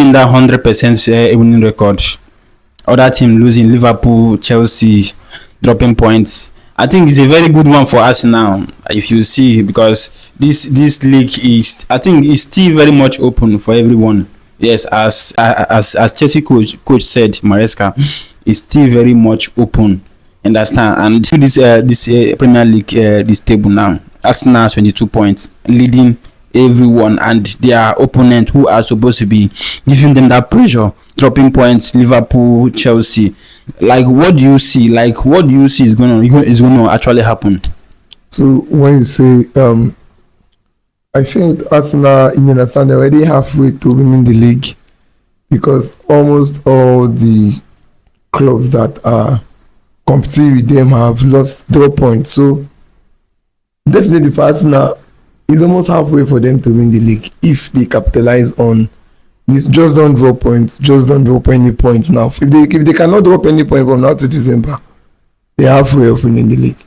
keeping that 100% winning record. Other team losing, Liverpool, Chelsea dropping points. I think it's a very good one for us now, if you see, because this league is, I think, is still very much open for everyone. Yes, as Chelsea coach said, Maresca, is still very much open. Understand? And this Premier League this table now, Arsenal 22 points, leading everyone, and their opponent who are supposed to be giving them that pressure, dropping points, Liverpool, Chelsea. Like, what do you see? Like, what do you see is going to actually happen? So when you say, I think Arsenal, you understand, they're already halfway to winning the league, because almost all the clubs that are competing with them have lost 3 points. So definitely for Arsenal, it's almost halfway for them to win the league if they capitalize on this. Just don't drop points. Just don't drop any points now. If they cannot drop any point from now to December, they're halfway of winning the league.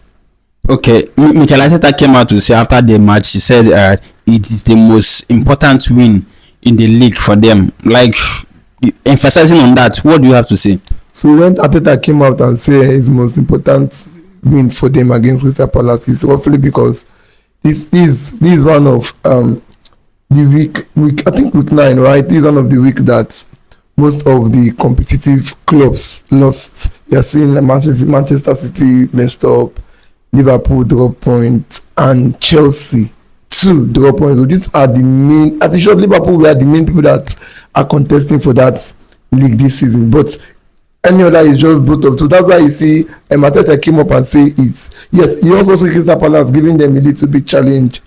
Okay, Mikel Arteta came out to say after the match, he said it is the most important win in the league for them. Like, emphasizing on that, what do you have to say? So when Arteta came out and said his most important win for them against Crystal Palace, is roughly because this is one of the week I think week 9, right? This is one of the week that most of the competitive clubs lost. You are seeing Manchester City messed up, Liverpool drop point, and Chelsea 2 drop points. So these are the main. As in short, Liverpool were the main people that are contesting for that league this season. But any other is just both of two. That's why you see Arteta came up and say it's yes. He also saw Crystal Palace giving them a little bit challenge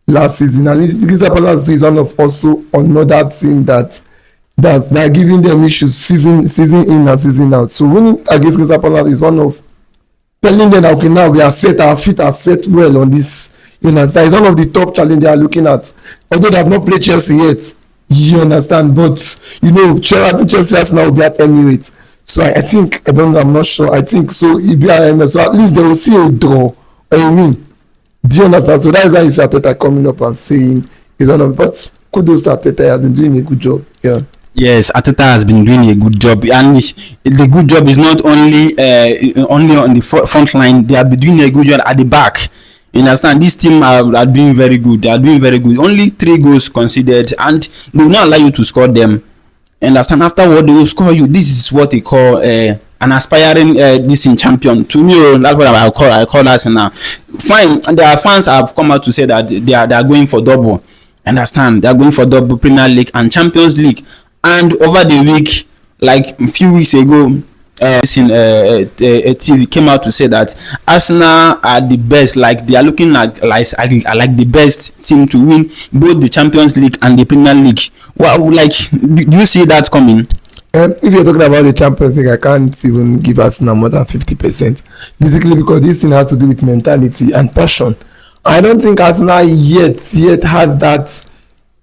last season, and Crystal Palace is one of also another team that are giving them issues season in and season out. So winning against Crystal Palace is one of telling them that, okay, now we are set, our feet are set well on this. You understand? It's one of the top challenges they are looking at. Although they have not played Chelsea yet, you understand. But you know, Chelsea has now be at Emirates. So I think, I'm not sure. I think so. It be at Emirates. So at least they will see a draw or a win. Do you understand? So that is why you see Arteta coming up and saying he's one of. But kudos to Arteta, he has been doing a good job. Yeah. Yes, Arteta has been doing a good job, and the good job is not only on the front line. They have been doing a good job at the back. You understand? This team are doing very good. They are doing very good. Only 3 goals conceded, and they will not allow you to score them. Understand? Afterward, they will score you. This is what they call an aspiring this in champion. To me, that's what I call us now. Fine, and their fans have come out to say that they are going for double. Understand? They are going for double Premier League and Champions League. And over the week, like a few weeks ago, TV came out to say that Arsenal are the best. Like, they are looking at like the best team to win both the Champions League and the Premier League. Well, like, do you see that coming? If you're talking about the Champions League, I can't even give Arsenal more than 50%. Basically, because this thing has to do with mentality and passion. I don't think Arsenal yet has that.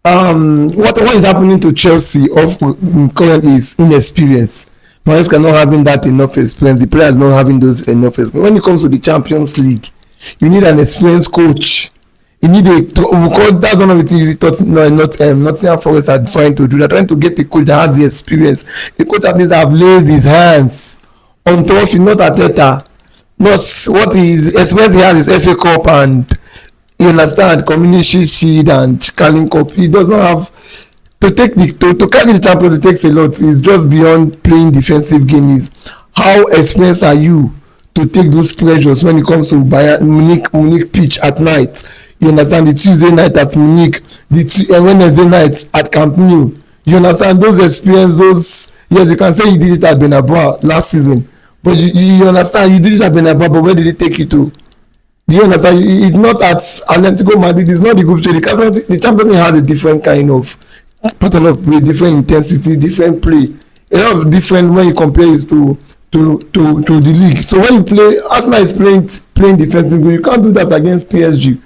What is happening to Chelsea currently is inexperience. Maresca not having that enough experience. The players not having those enough experience. When it comes to the Champions League, you need an experienced coach. You need that's one of the things you thought Nottingham Forest are trying to do. They're trying to get a coach that has the experience. The coach at least have laid his hands on trophy, not Arteta. Not what his experience he has is FA Cup and you understand Community Shield and Carling Cup. He does not have to carry the Champions. It takes a lot. It's just beyond playing defensive games. How experienced are you to take those pressures when it comes to Bayern Munich pitch at night? You understand, the Tuesday night at Munich, the Wednesday night at Camp Nou. You understand those experiences. Yes, you can say you did it at Bernabeu last season, but you understand you did it at Bernabeu, but where did it take you to? Do you understand? It's not at Atletico Madrid. It's not the group stage. The Champions League has a different kind of pattern of play, different intensity, different play. A lot of different when you compare it to the league. So when you play, Arsenal is playing defensively. You can't do that against PSG.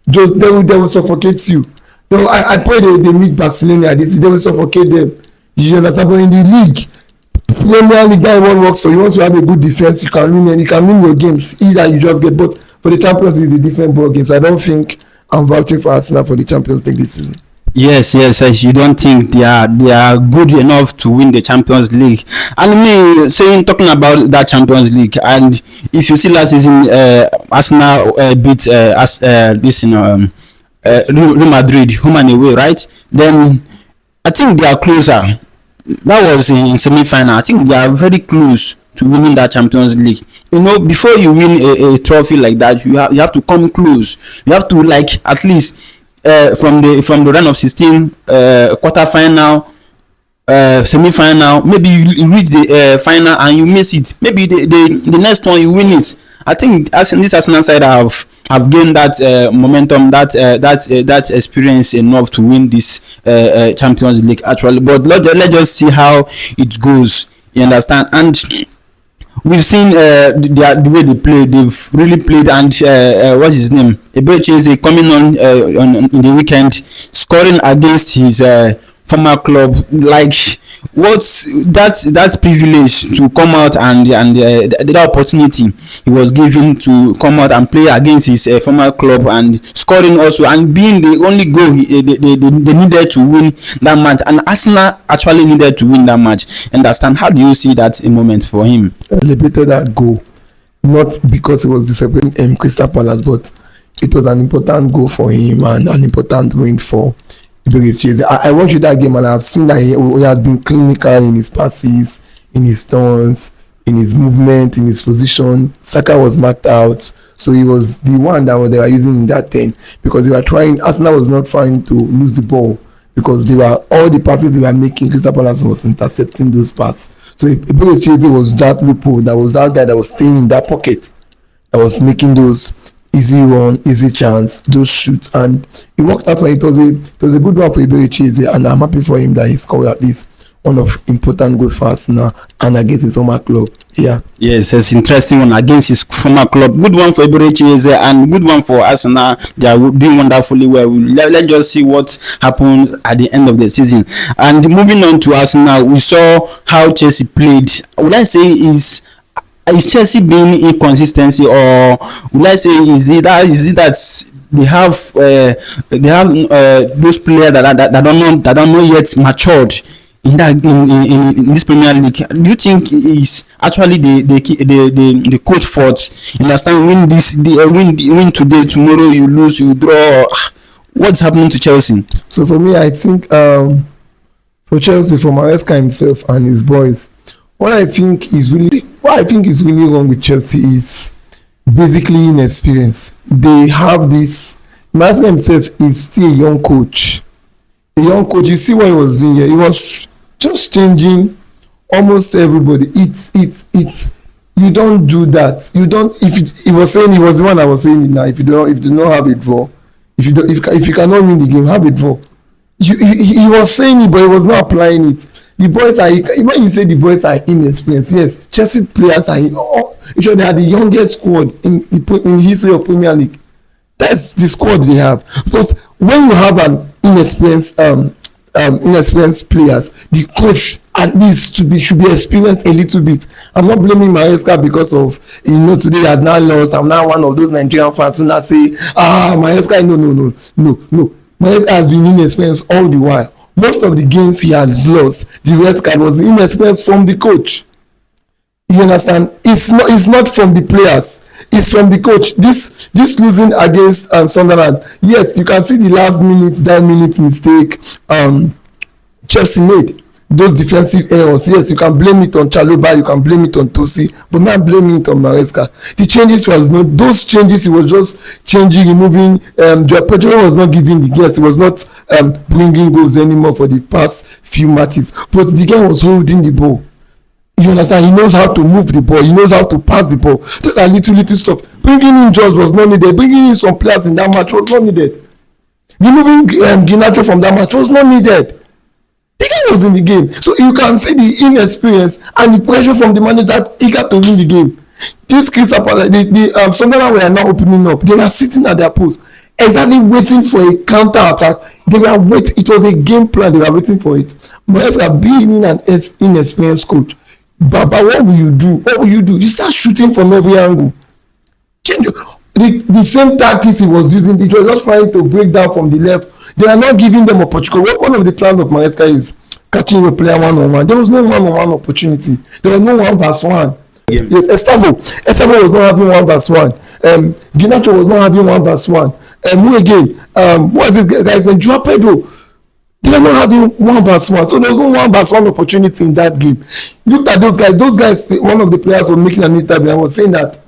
Just they will suffocate you. No, I pray they meet Barcelona. They will suffocate them. You understand? But in the league, Premier League, that one works for you. Once you have a good defense, you can win your games. Either you just get, but for the Champions League, the different ball games. I don't think I'm vouching for Arsenal for the Champions League this season. Yes. You don't think they are good enough to win the Champions League? And me saying talking about that Champions League, and if you see last season, Arsenal beat this Real Madrid home and away, right? Then I think they are closer. That was in semi-final. I think they are very close to winning that Champions League. Before you win a trophy like that, you have to come close. You have to, like, at least from the round of 16, quarter final, semi-final, maybe you reach the final and you miss it. Maybe the next one you win it. I think as in this Arsenal side have gained that momentum, that experience enough to win this Champions League actually. But let's just see how it goes. You understand? And we've seen the way they play. They've really played, and what's his name? Eberechi coming on in the weekend, scoring against his former club. Like, what's that's privilege to come out and the opportunity he was given to come out and play against his former club, and scoring also, and being the only goal they needed to win that match, and Arsenal actually needed to win that match. Understand? How do you see that moment for him? Celebrated that goal, not because it was disappointing Crystal Palace, but it was an important goal for him and an important win for Iberechi. I watched that game and I've seen that he has been clinical in his passes, in his turns, in his movement, in his position. Saka was marked out, so he was the one that they were using in that 10, because they were trying. Arsenal was not trying to lose the ball, because all the passes they were making, Crystal Palace was intercepting those passes. So Iberechi was that loophole, that was that guy that was staying in that pocket, that was making those easy run, easy chance, those shoots, and it worked out for him. It was a good one for Iberechi, and I'm happy for him that he scored at least one of important goals for Arsenal and against his former club. Yeah. Yes, it's interesting one against his former club. Good one for Iberechi and good one for Arsenal. They are doing wonderfully well. Let's just see what happens at the end of the season. And moving on to Arsenal, we saw how Chelsea played. Would I say is Chelsea being inconsistency, or would I say is it that they have those players that don't know yet matured in this Premier League? Do you think is actually the coach fault? You understand? Win today, tomorrow you lose, you draw. What's happening to Chelsea? So for me, I think for Chelsea, for Maresca himself and his boys, what I think is really wrong with Chelsea is basically inexperience. They have this. Maresca himself is still a young coach. You see what he was doing here. He was just changing almost everybody. You don't do that. You don't. He was the one that was saying it now. If you do not have a draw, if you cannot win the game, have a draw. He was saying it, but he was not applying it. The boys are, when you say the boys are inexperienced, yes, Chelsea players are sure they are the youngest squad in history of Premier League. That's the squad they have. But when you have an inexperienced players, the coach at least should be experienced a little bit. I'm not blaming Maresca because of today he has now lost. I'm now one of those Nigerian fans who now say Maresca. No. Maresca has been inexperienced all the while. Most of the games he has lost, the red card was inexperience from the coach. You understand? It's not from the players. It's from the coach. This losing against Sunderland. Yes, you can see the last minute mistake Chelsea made. Those defensive errors. Yes, you can blame it on Chalobah, you can blame it on Tosi, but not blaming it on Maresca. The changes those changes. He was just changing, removing. Pedro was not giving the guess. He was not bringing goals anymore for the past few matches. But the guy was holding the ball. You understand? He knows how to move the ball. He knows how to pass the ball. Just a little stuff. Bringing in George was not needed. Bringing in some players in that match was not needed. Removing Ginacho from that match was not needed. The guy was in the game, so you can see the inexperience and the pressure from the manager that eager to win the game. This Crystal Palace, the Sunderland were now opening up. They were sitting at their post, exactly waiting for a counter attack. They were waiting. It was a game plan. They were waiting for it. Maresca being an inexperienced coach, but what will you do? You start shooting from every angle. Change the same tactics he was using. It was just trying to break down from the left. They are not giving them opportunity. One of the plans of Maresca is catching a player one-on-one. There was no one-on-one opportunity. There was no 1-1. Yeah. Yes, Estavo was not having 1-1. Ginacho was not having 1-1. Who again? What is this guy's name? Joao Pedro. They were not having 1-1. So there was no 1-1 opportunity in that game. Look at those guys. Those guys, one of the players was making an interview and was saying that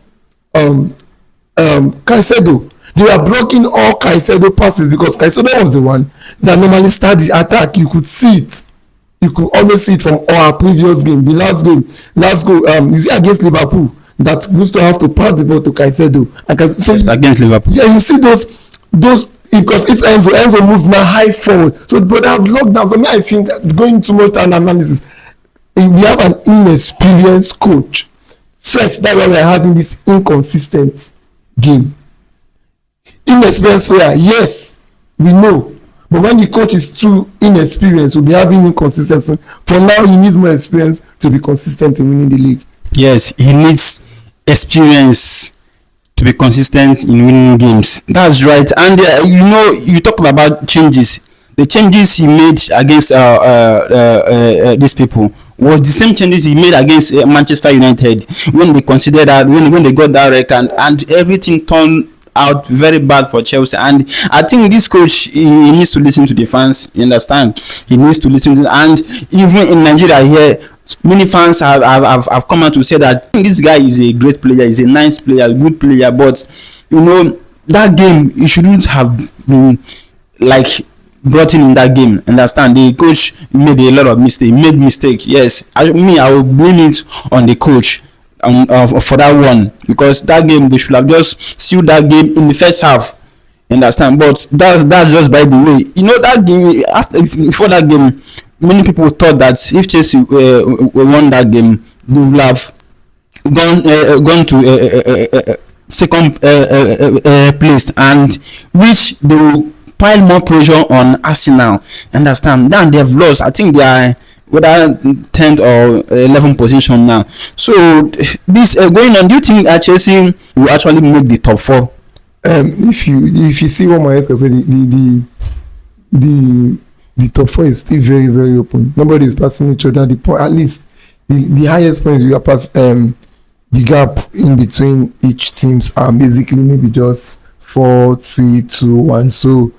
Caicedo, they were blocking all Caicedo passes because Caicedo was the one that normally started the attack. You could see it. You could always see it from our previous game. The last goal, is it against Liverpool that used to have to pass the ball to Caicedo? So yes, against Liverpool. Yeah, you see those because if Enzo moves now high forward, so but they have locked down. So me, I think going too much an analysis, we have an inexperienced coach. First, that's why we are having this inconsistent game. Inexperienced player, yes, we know. But when the coach is too inexperienced, we'll be having inconsistency. For now, he needs more experience to be consistent in winning the league. Yes, he needs experience to be consistent in winning games. That's right. And you talk about changes. The changes he made against these people was the same changes he made against Manchester United when they considered that when they got that record and everything turned out very bad for Chelsea. And I think this coach, he needs to listen to the fans. You understand? He needs to listen to, and even in Nigeria here, many fans have come out to say that this guy is a great player, he's a nice player, good player, but that game he shouldn't have been like brought in that game. Understand? The coach made a lot of mistake. Yes, I will blame it on the coach for that one, because that game they should have just sealed that game in the first half. Understand? But that's just by the way. That game, before that game, many people thought that if Chelsea won that game, they would have gone to second place, and which they will pile more pressure on Arsenal. Understand? Then they have lost. I think they are whether 10th or 11th position now. So this going on, do you think Chelsea will actually make the top 4? If you see what my ex said, the top 4 is still very, very open. Nobody is passing each other. At least the highest points we are past, the gap in between each teams are basically maybe just 4, 3, 2, 1. So,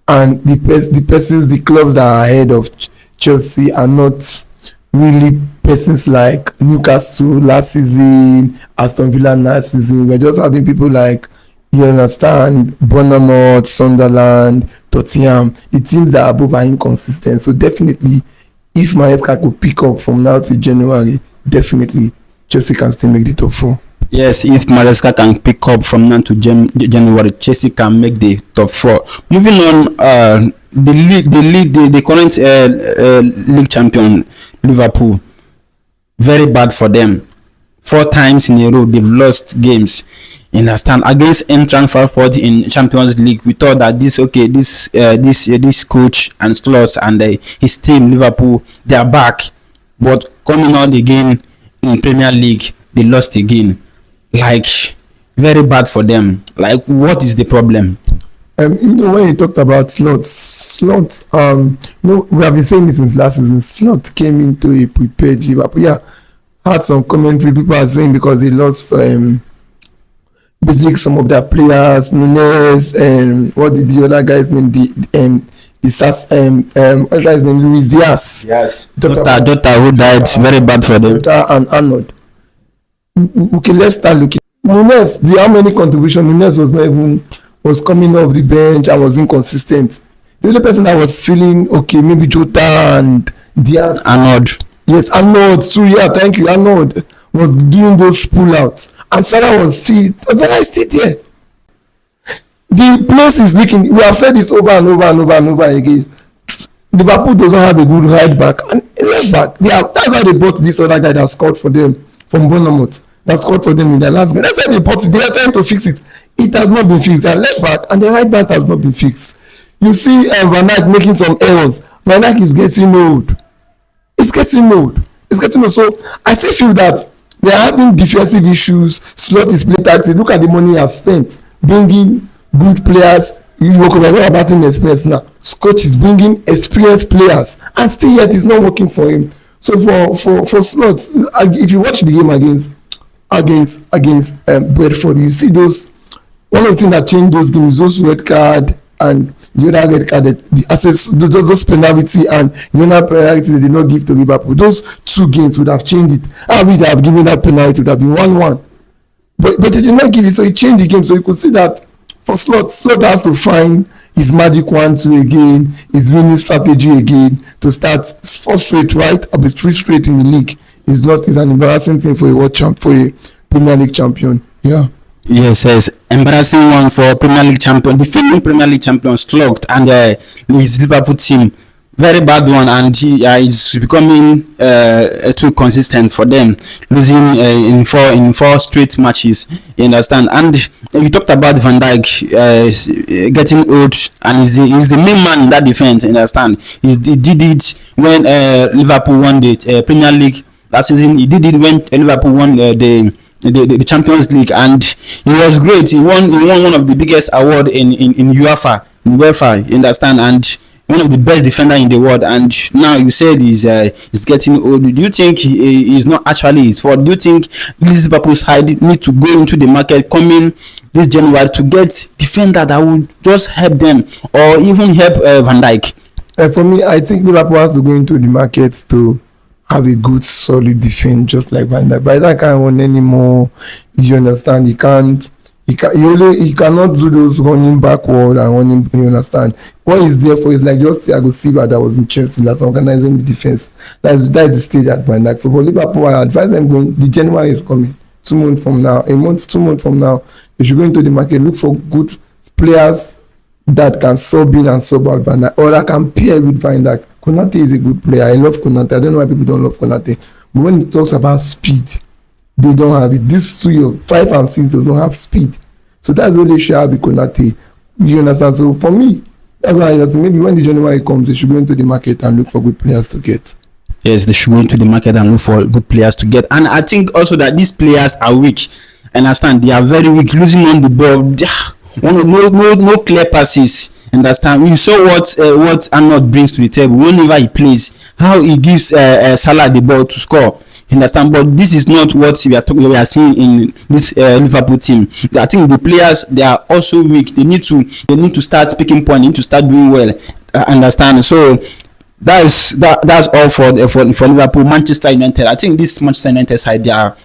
and the clubs that are ahead of Chelsea are not really persons like Newcastle last season, Aston Villa last season. We're just having people like, you understand, Bournemouth, Sunderland, Tottenham. The teams that are above are inconsistent. So definitely, if Maresca could pick up from now to January, definitely Chelsea can still make the top 4. Yes, if Maresca can pick up from now to January, Chelsea can make the top 4. Moving on, the current league champion Liverpool, very bad for them. 4 times in a row they've lost games. Understand? Against Eintracht Frankfurt in Champions League, we thought that this coach and Slot and his team Liverpool, they are back, but coming out again in Premier League, they lost again. Like, very bad for them. Like, what is the problem? When you talked about Slot, we have been saying this since last season. Slot came into a prepared Liverpool. Yeah, had some commentary. People are saying because they lost basically some of their players, Nunes, and what did the other guy's name? What's that his name? Luis Diaz. Yes. Jota, who died, very bad for them. Jota and Arnold. Okay, let's start looking. Nunes, how many contributions? Nunes was coming off the bench and was inconsistent. The only person that was feeling okay, maybe Jota and Diaz. Arnold. Yes, Arnold. So yeah, thank you. Arnold was doing those pull-outs. And Salah is still there. The place is leaking. We have said this over and over again. Liverpool doesn't have a good right back and a left back. That's why they bought this other guy that scored for them from Bournemouth. That scored for them in their last game. That's why they bought it. They are trying to fix it. It has not been fixed. Their left back and their right back has not been fixed. You see Van Dijk making some errors. Van Dijk is getting old. It's getting old. So I still feel that they are having defensive issues. Slot is play tactics. Look at the money I've spent bringing good players You work about inexperience now. Coach is bringing experienced players, and still yet it's not working for him. So for slots, if you watch the game against Brentford, you see those. One of the things that changed those games, those red card and the other red card, the access, those penalty and the other penalty they did not give to Liverpool. Those two games would have changed it. How would they have given that penalty? It would have been 1-1. But they did not give it, so he changed the game. So you could see that for Slot has to find his magic 1-2 again, his winning strategy again to start 4 straight, right? Or be 3 straight in the league. It's an embarrassing thing for a Premier League champion. Yeah. Yes, embarrassing one for Premier League champion, defending Premier League champion slugged, and his Liverpool team, very bad one, and he is becoming too consistent for them, losing in four straight matches. You understand? And you talked about Van Dijk getting old, and he's the main man in that defense. You understand? He did it when Liverpool won the Premier League last season. He did it when Liverpool won the Champions League, and he was great. He won one of the biggest award in UEFA, you understand, and one of the best defender in the world. And now you said he's getting old. Do you think he's not actually his fault? Do you think this Liverpool side need to go into the market coming this January to get defender that will just help them, or even help Van Dijk? For me, I think Liverpool has to go into the market to have a good solid defense, just like Van Dijk. But that can't run anymore. You understand? He cannot do those running backward and running. You understand? What he's there for is like just Thiago Silva that was in Chelsea, that's organizing the defense. That's the stage at Van Dijk. For Liverpool, I advise them going. The January is coming. 2 months from now, 2 months from now, you should go into the market, look for good players that can sub in and sub out Van Dijk, or that can pair with Van Dijk. Konate is a good player. I love Konate. I don't know why people don't love Konate. But when it talks about speed, they don't have it. These 2 5 and 6 does not have speed. So that's what they should have with Konate. You understand? So for me, that's why I just maybe when the January comes, they should go into the market and look for good players to get. Yes, they should go into the market and look for good players to get. And I think also that these players are weak. Understand? They are very weak, losing on the ball. No clear passes. Understand? You saw what Arnold brings to the table whenever he plays. How he gives Salah the ball to score. Understand? But this is not what we are seeing in this Liverpool team. I think the players, they are also weak. They need to start picking point. They need to start doing well. Understand? So that's all for Liverpool. Manchester United, I think this Manchester United side, they are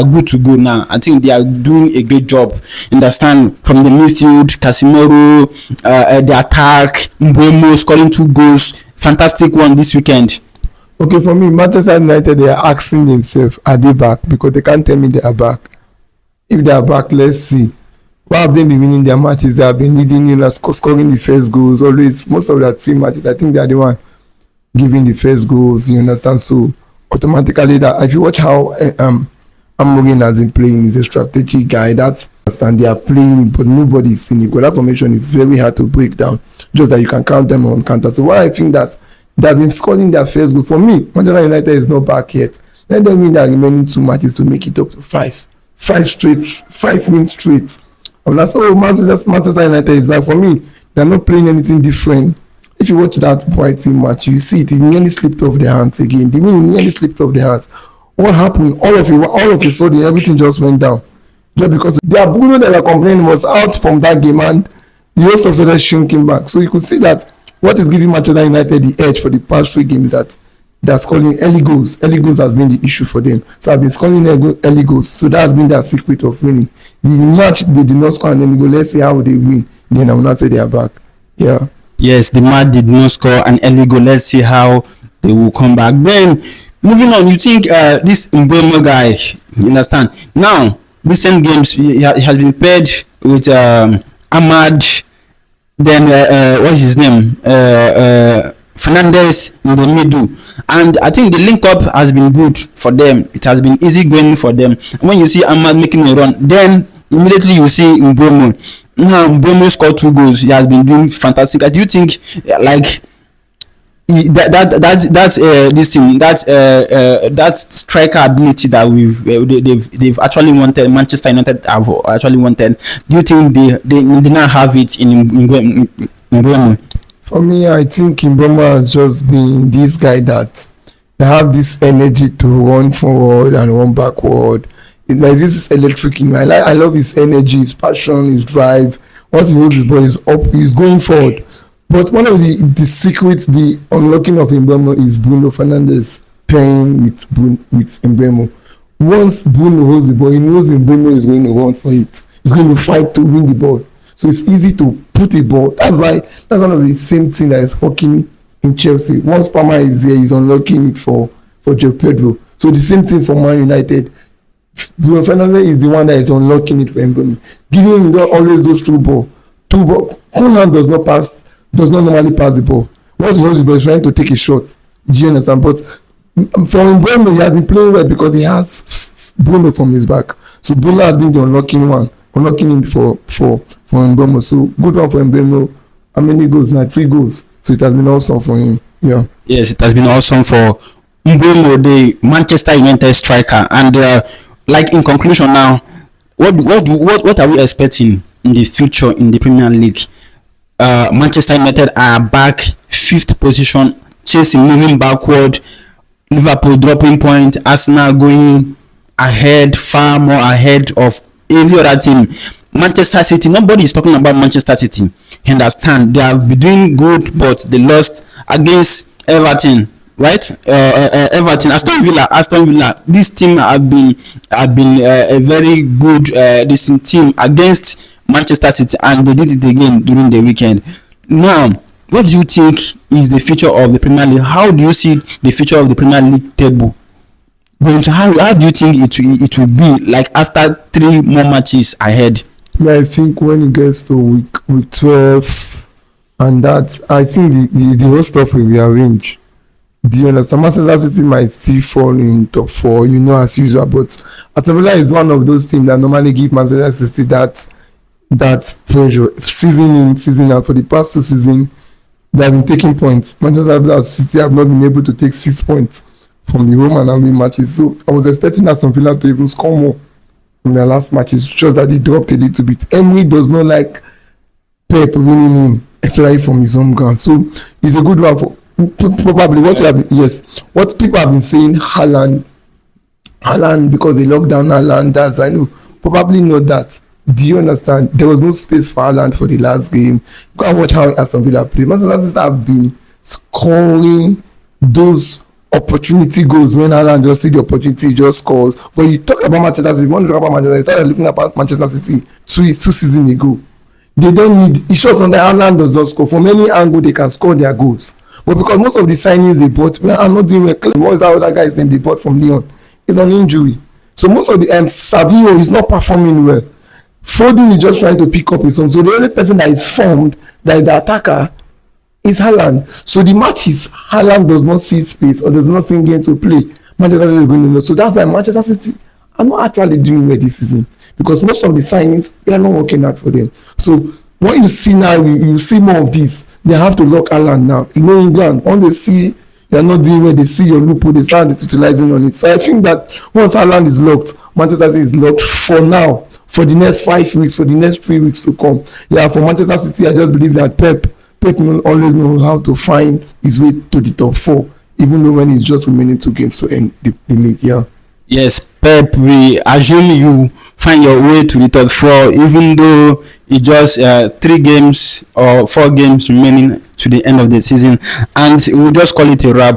good to go now. I think they are doing a great job. Understand? From the midfield, Casemiro, the attack, Mbeumo scoring 2 goals, fantastic one this weekend. Okay, for me, Manchester United, they are asking themselves, are they back? Because they can't tell me they are back. If they are back, let's see. Why have they been winning their matches? They have been leading, scoring the first goals always. Most of that 3 matches, I think they are the one giving the first goals. You understand? So automatically, that if you watch how Amorim has been playing, he's a strategic guy. That understand they are playing, but nobody is seeing it. Because that formation is very hard to break down. Just that you can count them on counter. So why I think that they have been scoring their first goal. For me, Manchester United is not back yet. Let them win their remaining 2 matches to make it up to 5 wins straight. And that's all. Manchester United is back. For me, they are not playing anything different. If you watch that Brighton match, you see it nearly slipped off their hands again. The win nearly slipped off their hands. What happened? All of a sudden, everything just went down. Just because their Bruno that were complaining was out from that game, and the rest of started shrinking back. So you could see that what is giving Manchester United the edge for the past 3 games is that they're scoring early goals. Early goals has been the issue for them. So I've been scoring early goals. So that has been their secret of winning. The match they did not score an early goal. Let's see how they win. Then I will not say they are back. Yeah. Yes, the match did not score an early goal. Let's see how they will come back. Then moving on, you think this Mbeumo guy, you understand? Now, recent games he has been paired with Ahmad. Then what is his name? Fernandez in the middle, and I think the link up has been good for them. It has been easy going for them. When you see Ahmad making a run, then immediately you see Mbeumo. Now Mbeumo scored 2 goals. He has been doing fantastic. Do you think like that's this thing that striker ability that they've actually wanted. Manchester United have actually wanted. Do you think they now have it in Mbeumo? For me, I think Mbeumo has just been this guy that they have this energy to run forward and run backward. There's this electric in him. I love his energy, his passion, his drive. Once he holds his ball, he's up, he's going forward. But one of the secrets, the unlocking of Mbeumo is Bruno Fernandes playing with Mbeumo. Once Bruno holds the ball, he knows Mbeumo is going to run for it. He's going to fight to win the ball. So it's easy to put a ball. That's one of the same thing that is working in Chelsea. Once Palmer is there, he's unlocking it for Joe Pedro. So the same thing for Man United. Bruno Fernandes is the one that is unlocking it for Mbeumo, giving him always those two ball. Koeman does not normally pass the ball. Once he holds the ball, he's trying to take a shot. Do you understand? But for Mbeumo, he has been playing well because he has Bruno from his back. So Bruno has been the unlocking him for Mbeumo. So good one for Mbeumo. How many goals now? 3 goals. So it has been awesome for him. Yeah. Yes, it has been awesome for Mbeumo, the Manchester United striker. And like in conclusion now, what are we expecting in the future in the Premier League? Manchester United are back 5th position, Chelsea moving backward, Liverpool dropping point, Arsenal going ahead, far more ahead of every other team. Manchester City, nobody is talking about Manchester City. You understand? They have been doing good, but they lost against Everton, right? Everton, Aston Villa. This team have been a very good this team against Manchester City, and they did it again during the weekend. Now, what do you think is the future of the Premier League? How do you see the future of the Premier League table going to? How do you think it will be like after 3 more matches ahead? I think when it gets to week 12 and that, I think the whole stuff will rearrange. Do you understand? Manchester City might still fall in top 4, as usual, but Aston Villa is one of those teams that normally give Manchester City that pressure season in, season out. For the past 2 seasons, they have been taking points. Manchester City have not been able to take 6 points from the home and away matches. So I was expecting Aston Villa to even score more in their last matches, just that they dropped a little bit. Emery does not like Pep winning him, especially from his home ground. So it's a good one for probably what people have been saying. Haaland, because they locked down Haaland. That's I know. Probably not that. Do you understand? There was no space for Haaland for the last game. Go and watch how Aston Villa play. Manchester City have been scoring those opportunity goals when Haaland just see the opportunity, just scores. But you talk about Manchester City, you want to talk about Manchester City, you're looking at Manchester City 2 seasons ago. They don't need, it shows on the Haaland does not score. From any angle, they can score their goals. But because most of the signings they bought, I'm not doing well. What is that other guy's name they bought from Lyon? It's an injury. So most of the Savio is not performing well. Foden is just trying to pick up his own. So the only person that is formed, that is the attacker, is Haaland. So the match is Haaland does not see space or does not see game to play. Manchester City is going to lose. So that's why Manchester City are not actually doing well this season, because most of the signings they are not working out for them. So what you see now, you see more of this. They have to lock Haaland now. England, once they see you are not doing well, they see your loophole, they start utilizing on it. So I think that once Haaland is locked, Manchester City is locked for now, for the next 5 weeks, for the next 3 weeks to come. Yeah, for Manchester City, I just believe that Pep always knows how to find his way to the top 4, even though when it's just remaining 2 games to end the league. Yeah. Yes, Pep, we assume you find your way to the top 4, even though it's just 3 games or 4 games remaining to the end of the season, and we'll just call it a wrap.